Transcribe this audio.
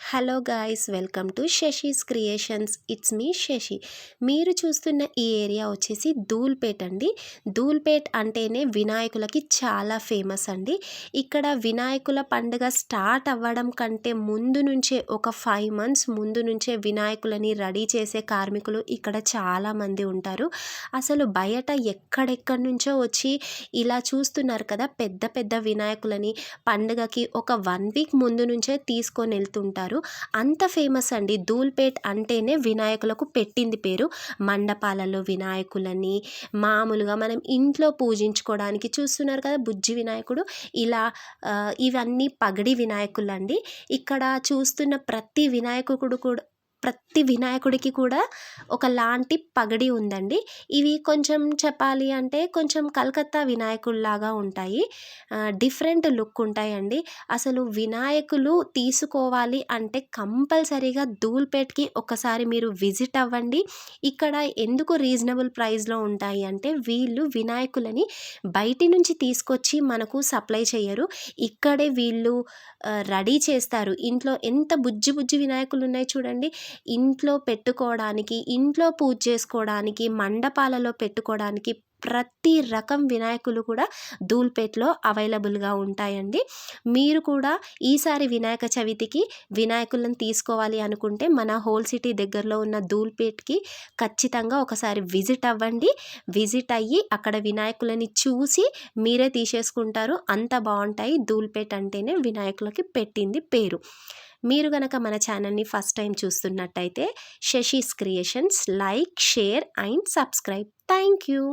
Hello guys, welcome to Shashi's creations. It's me Shashi. మీరు చూస్తున్న ఈ ఏరియా వచ్చేసి ధూల్పేట్ అండి. ధూల్పేట్ అంటేనే వినాయకులకి చాలా ఫేమస్ అండి. ఇక్కడ వినాయకుల పండుగ స్టార్ట్ అవ్వడం కంటే ముందు నుంచే ఒక 5 months ముందు నుంచే వినాయకులని రెడీ చేసే కార్మికులు ఇక్కడ చాలామంది ఉంటారు. అసలు బయట ఎక్కడెక్కడి నుంచో వచ్చి ఇలా చూస్తున్నారు కదా, పెద్ద పెద్ద వినాయకులని పండుగకి ఒక 1 week ముందు నుంచే తీసుకొని వెళ్తుంటారు. అంత ఫేమస్ అండి. ధూల్పేట్ అంటేనే వినాయకులకు పెట్టింది పేరు. మండపాలలో వినాయకులని మామూలుగా మనం ఇంట్లో పూజించుకోవడానికి చూస్తున్నారు కదా, బుజ్జి వినాయకుడు ఇలా ఇవన్నీ పగడి వినాయకులండి. ఇక్కడ చూస్తున్న ప్రతి వినాయకుడికి కూడా ఒకలాంటి పగడి ఉందండి. ఇవి కొంచెం చెప్పాలి అంటే కొంచెం కలకత్తా వినాయకుల్లాగా ఉంటాయి. డిఫరెంట్ లుక్ ఉంటాయండి. అసలు వినాయకులు తీసుకోవాలి అంటే కంపల్సరీగా ధూల్పేట్కి ఒకసారి మీరు విజిట్ అవ్వండి. ఇక్కడ ఎందుకు రీజనబుల్ ప్రైస్లో ఉంటాయి అంటే వీళ్ళు వినాయకులని బయటి నుంచి తీసుకొచ్చి మనకు సప్లై చేయరు. ఇక్కడే వీళ్ళు రెడీ చేస్తారు. ఇంట్లో ఎంత బుజ్జి బుజ్జి వినాయకులు ఉన్నాయి చూడండి. ఇంట్లో పెట్టుకోవడానికి, ఇంట్లో పూజ చేసుకోవడానికి, మండపాలలో పెట్టుకోవడానికి ప్రతి రకం వినాయకులు కూడా ధూల్పేట్లో అవైలబుల్గా ఉంటాయండి. మీరు కూడా ఈసారి వినాయక చవితికి వినాయకులను తీసుకోవాలి అనుకుంటే మన హోల్ సిటీ దగ్గరలో ఉన్న ధూల్పేట్కి ఖచ్చితంగా ఒకసారి విజిట్ అవ్వండి. విజిట్ అయ్యి అక్కడ వినాయకులని చూసి మీరే తీసేసుకుంటారు. అంత బాగుంటాయి. ధూల్పేట్ అంటేనే వినాయకులకి పెట్టింది పేరు. మీరు గనక మన ఛానల్ని ఫస్ట్ టైం చూస్తున్నట్టయితే Shashi's creations like, share and subscribe. Thank you.